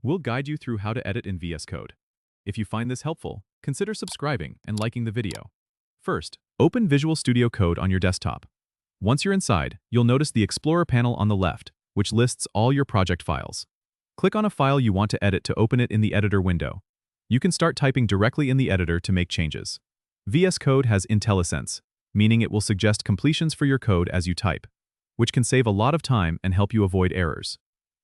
We'll guide you through how to edit in VS Code. If you find this helpful, consider subscribing and liking the video. First, open Visual Studio Code on your desktop. Once you're inside, you'll notice the Explorer panel on the left, which lists all your project files. Click on a file you want to edit to open it in the editor window. You can start typing directly in the editor to make changes. VS Code has IntelliSense, meaning it will suggest completions for your code as you type, which can save a lot of time and help you avoid errors.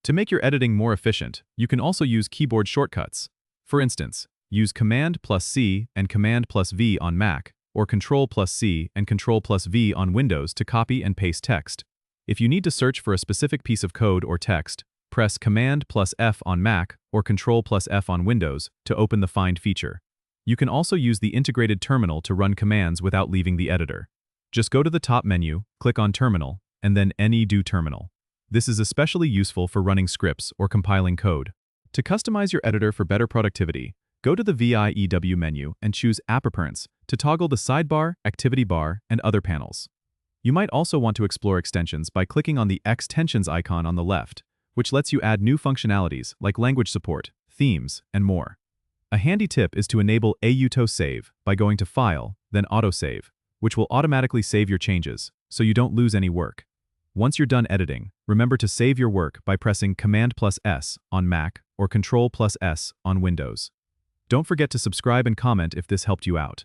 To make your editing more efficient, you can also use keyboard shortcuts. For instance, use Command+C and Command+V on Mac, or Control+C and Control+V on Windows to copy and paste text. If you need to search for a specific piece of code or text, press Command+F on Mac or Control+F on Windows to open the Find feature. You can also use the integrated terminal to run commands without leaving the editor. Just go to the top menu, click on Terminal, and then Do Terminal. This is especially useful for running scripts or compiling code. To customize your editor for better productivity, go to the VIEW menu and choose App Appearance to toggle the sidebar, activity bar, and other panels. You might also want to explore extensions by clicking on the Extensions icon on the left, which lets you add new functionalities like language support, themes, and more. A handy tip is to enable Autosave by going to File, then Autosave, which will automatically save your changes, so you don't lose any work. Once you're done editing, remember to save your work by pressing Command+S on Mac or Control+S on Windows. Don't forget to subscribe and comment if this helped you out.